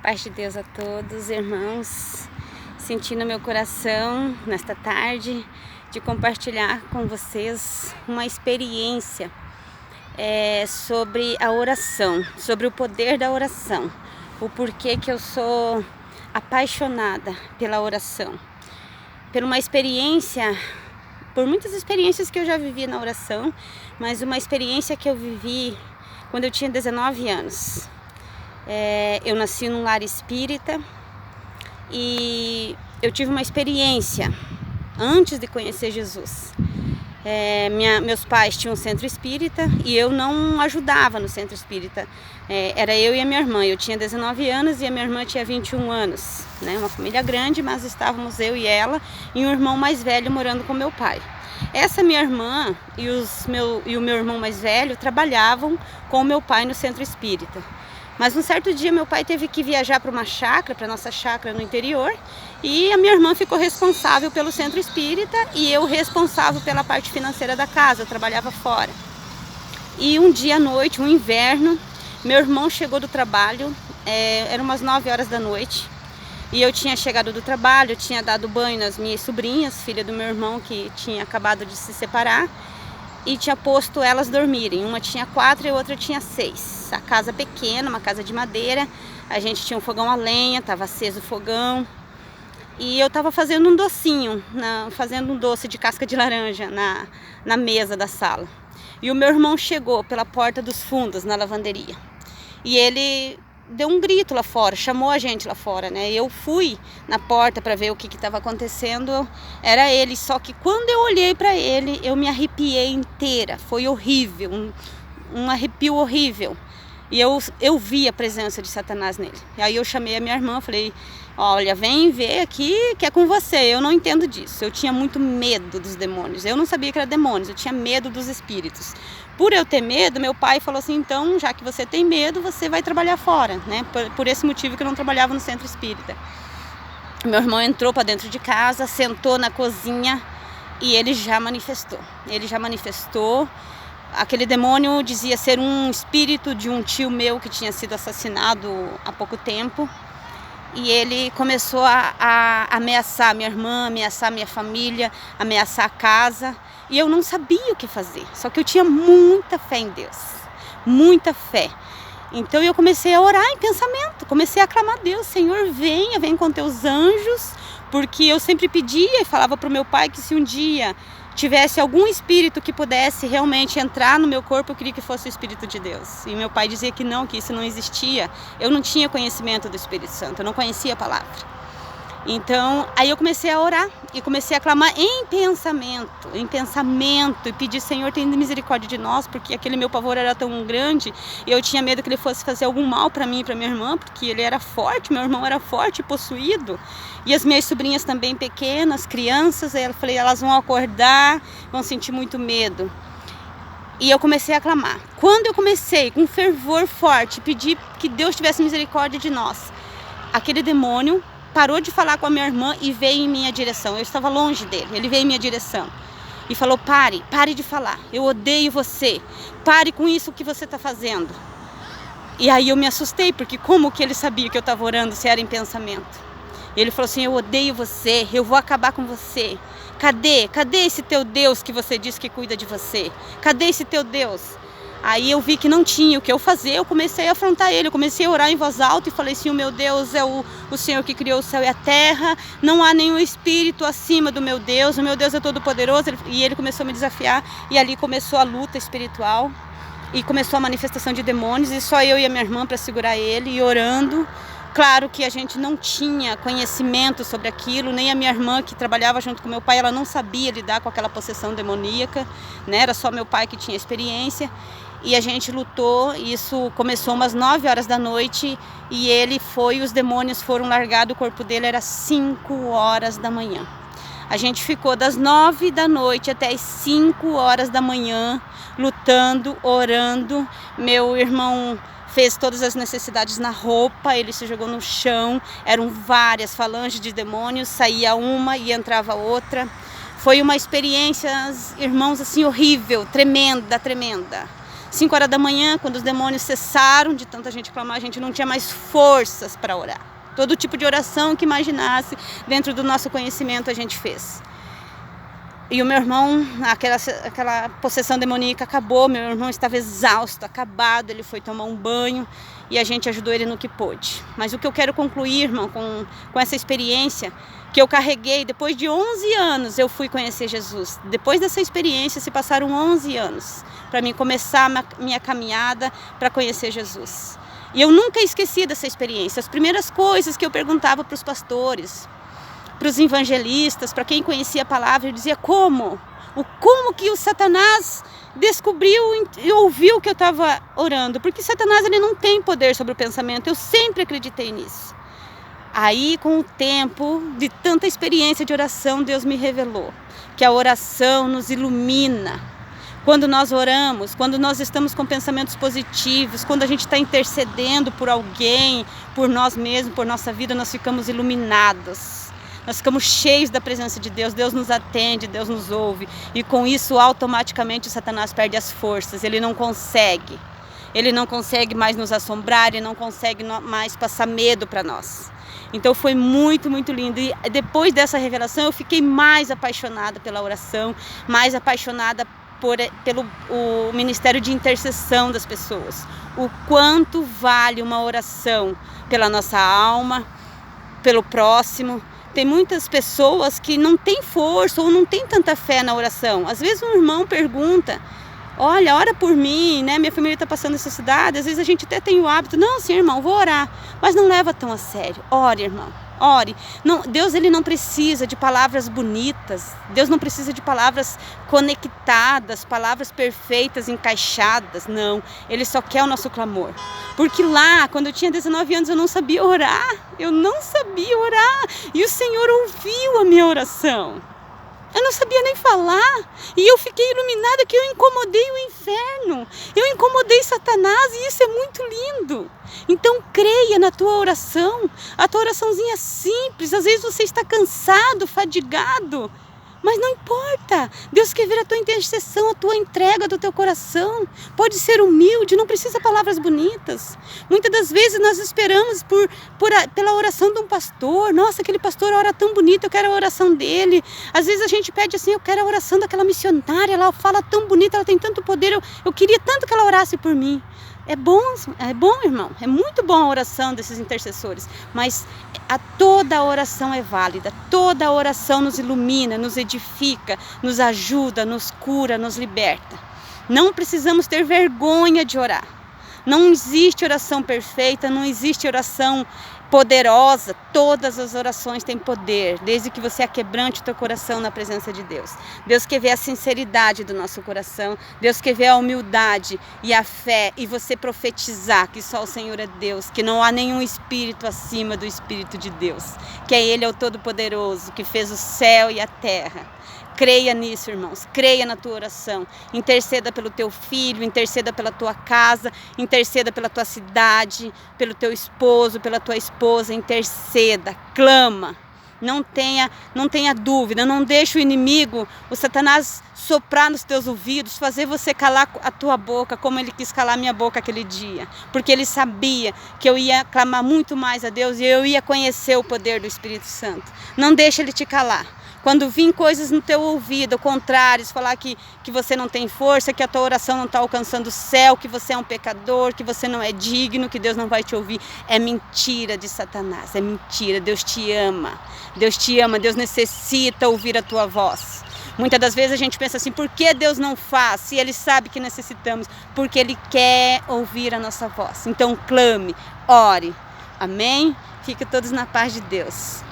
Paz de Deus a todos, irmãos. Senti no meu coração, nesta tarde, de compartilhar com vocês uma experiência sobre a oração, sobre o poder da oração, o porquê que eu sou apaixonada pela oração, por muitas experiências que eu já vivi na oração, mas uma experiência que eu vivi quando eu tinha 19 anos. Eu nasci num lar espírita e eu tive uma experiência antes de conhecer Jesus. Meus pais tinham um centro espírita e eu não ajudava no centro espírita. Era eu e a minha irmã. Eu tinha 19 anos e a minha irmã tinha 21 anos. Uma família grande, mas estávamos eu e ela e um irmão mais velho morando com meu pai. Essa minha irmã e o meu irmão mais velho trabalhavam com o meu pai no centro espírita. Mas um certo dia meu pai teve que viajar para uma chácara, para nossa chácara no interior, e a minha irmã ficou responsável pelo centro espírita e eu responsável pela parte financeira da casa. Eu trabalhava fora. E um dia à noite, um inverno, meu irmão chegou do trabalho, eram umas 9 horas da noite, e eu tinha chegado do trabalho, eu tinha dado banho nas minhas sobrinhas, filha do meu irmão que tinha acabado de se separar, e tinha posto elas dormirem. Uma tinha 4 e a outra tinha 6. A casa pequena, uma casa de madeira. A gente tinha um fogão a lenha, estava aceso o fogão. E eu estava fazendo um docinho, fazendo um doce de casca de laranja na mesa da sala. E o meu irmão chegou pela porta dos fundos, na lavanderia. E ele deu um grito lá fora, chamou a gente lá fora, né? Eu fui na porta para ver o que estava acontecendo, era ele. Só que quando eu olhei para ele, eu me arrepiei inteira. Foi horrível, um arrepio horrível. E eu vi a presença de Satanás nele. E aí eu chamei a minha irmã, falei: olha, vem ver aqui que é com você. Eu não entendo disso. Eu tinha muito medo dos demônios. Eu não sabia que era demônios, eu tinha medo dos espíritos. Por eu ter medo, meu pai falou assim: então, já que você tem medo, você vai trabalhar fora, né? Por esse motivo que eu não trabalhava no centro espírita. Meu irmão entrou para dentro de casa, sentou na cozinha e ele já manifestou. Aquele demônio dizia ser um espírito de um tio meu que tinha sido assassinado há pouco tempo. E ele começou a ameaçar minha irmã, ameaçar minha família, ameaçar a casa. E eu não sabia o que fazer. Só que eu tinha muita fé em Deus. Muita fé. Então eu comecei a orar em pensamento. Comecei a aclamar a Deus: Senhor, vem com teus anjos. Porque eu sempre pedia e falava para o meu pai que se um dia tivesse algum espírito que pudesse realmente entrar no meu corpo, eu queria que fosse o Espírito de Deus. E meu pai dizia que não, que isso não existia. Eu não tinha conhecimento do Espírito Santo, eu não conhecia a palavra. Então, aí eu comecei a orar e comecei a clamar em pensamento, e pedir: Senhor, tenha misericórdia de nós, porque aquele meu pavor era tão grande e eu tinha medo que ele fosse fazer algum mal para mim e para minha irmã, porque ele era forte, meu irmão era forte, possuído, e as minhas sobrinhas também pequenas, crianças. Aí eu falei: elas vão acordar, vão sentir muito medo. E eu comecei a clamar. Quando eu comecei com fervor forte, pedir que Deus tivesse misericórdia de nós, aquele demônio parou de falar com a minha irmã e veio em minha direção. Eu estava longe dele, ele veio em minha direção e falou: pare de falar, eu odeio você, pare com isso que você está fazendo. E aí eu me assustei, porque como que ele sabia que eu estava orando se era em pensamento? E ele falou assim: eu odeio você, eu vou acabar com você. Cadê esse teu Deus que você diz que cuida de você? Cadê esse teu Deus? Aí eu vi que não tinha o que eu fazer, eu comecei a afrontar ele, eu comecei a orar em voz alta e falei assim: o meu Deus é o Senhor que criou o céu e a terra, não há nenhum espírito acima do meu Deus, o meu Deus é todo poderoso. E ele começou a me desafiar, e ali começou a luta espiritual, e começou a manifestação de demônios, e só eu e a minha irmã para segurar ele e orando. Claro que a gente não tinha conhecimento sobre aquilo, nem a minha irmã, que trabalhava junto com meu pai, ela não sabia lidar com aquela possessão demoníaca, né? Era só meu pai que tinha experiência. E a gente lutou, e isso começou umas 9 horas da noite, e os demônios foram largados, o corpo dele era 5 horas da manhã. A gente ficou das 9 da noite até as 5 horas da manhã, lutando, orando. Meu irmão fez todas as necessidades na roupa, ele se jogou no chão, eram várias falanges de demônios, saía uma e entrava outra. Foi uma experiência, irmãos, assim, horrível, tremenda. 5 horas da manhã, quando os demônios cessaram de tanta gente clamar, a gente não tinha mais forças para orar. Todo tipo de oração que imaginasse dentro do nosso conhecimento a gente fez. E o meu irmão, aquela possessão demoníaca acabou, meu irmão estava exausto, acabado, ele foi tomar um banho e a gente ajudou ele no que pôde. Mas o que eu quero concluir, irmão, com essa experiência que eu carreguei, depois de 11 anos eu fui conhecer Jesus. Depois dessa experiência se passaram 11 anos para mim começar minha caminhada para conhecer Jesus. E eu nunca esqueci dessa experiência. As primeiras coisas que eu perguntava para os pastores, para os evangelistas, para quem conhecia a palavra, eu dizia como que o Satanás descobriu e ouviu que eu estava orando, porque Satanás ele não tem poder sobre o pensamento, eu sempre acreditei nisso. Aí com o tempo de tanta experiência de oração, Deus me revelou que a oração nos ilumina. Quando nós oramos, quando nós estamos com pensamentos positivos, quando a gente está intercedendo por alguém, por nós mesmos, por nossa vida, nós ficamos iluminados. Nós ficamos cheios da presença de Deus, Deus nos atende, Deus nos ouve. E com isso, automaticamente, o Satanás perde as forças. Ele não consegue mais nos assombrar, ele não consegue mais passar medo para nós. Então foi muito, muito lindo. E depois dessa revelação, eu fiquei mais apaixonada pela oração, mais apaixonada pelo ministério de intercessão das pessoas. O quanto vale uma oração pela nossa alma, pelo próximo. Tem muitas pessoas que não têm força ou não têm tanta fé na oração. Às vezes um irmão pergunta, olha, ora por mim, né? Minha família está passando necessidade. Às vezes a gente até tem o hábito, não, sim, irmão, vou orar. Mas não leva tão a sério. Ore, irmão, ore. Não, Deus ele não precisa de palavras bonitas. Deus não precisa de palavras conectadas, palavras perfeitas, encaixadas. Não, Ele só quer o nosso clamor. Porque lá, quando eu tinha 19 anos, eu não sabia orar. Eu não sabia orar. E o Senhor ouviu a minha oração. Eu não sabia nem falar. E eu fiquei iluminada que eu incomodei o inferno. Eu incomodei Satanás e isso é muito lindo. Então creia na tua oração. A tua oraçãozinha é simples. Às vezes você está cansado, fadigado. Mas não importa, Deus quer ver a tua intercessão, a tua entrega do teu coração. Pode ser humilde, não precisa palavras bonitas. Muitas das vezes nós esperamos pela oração de um pastor. Nossa, aquele pastor ora tão bonito, eu quero a oração dele. Às vezes a gente pede assim, eu quero a oração daquela missionária, ela fala tão bonito, ela tem tanto poder, eu queria tanto que ela orasse por mim. É bom, irmão, é muito bom a oração desses intercessores, mas toda a oração é válida, toda a oração nos ilumina, nos edifica, nos ajuda, nos cura, nos liberta. Não precisamos ter vergonha de orar. Não existe oração perfeita, não existe oração poderosa. Todas as orações têm poder, desde que você aquebrante o teu coração na presença de Deus. Deus quer ver a sinceridade do nosso coração, Deus quer ver a humildade e a fé, e você profetizar que só o Senhor é Deus, que não há nenhum espírito acima do Espírito de Deus, que Ele é o Todo-Poderoso, que fez o céu e a terra. Creia nisso, irmãos, creia na tua oração, interceda pelo teu filho, interceda pela tua casa, interceda pela tua cidade, pelo teu esposo, pela tua esposa, interceda, clama, não tenha dúvida, não deixe o inimigo, o Satanás soprar nos teus ouvidos, fazer você calar a tua boca, como ele quis calar a minha boca aquele dia, porque ele sabia que eu ia clamar muito mais a Deus e eu ia conhecer o poder do Espírito Santo. Não deixe ele te calar. Quando vir coisas no teu ouvido, contrários, falar que você não tem força, que a tua oração não está alcançando o céu, que você é um pecador, que você não é digno, que Deus não vai te ouvir, é mentira de Satanás, é mentira. Deus te ama, Deus necessita ouvir a tua voz. Muitas das vezes a gente pensa assim, por que Deus não faz? Se Ele sabe que necessitamos, porque Ele quer ouvir a nossa voz. Então clame, ore, amém? Fiquem todos na paz de Deus.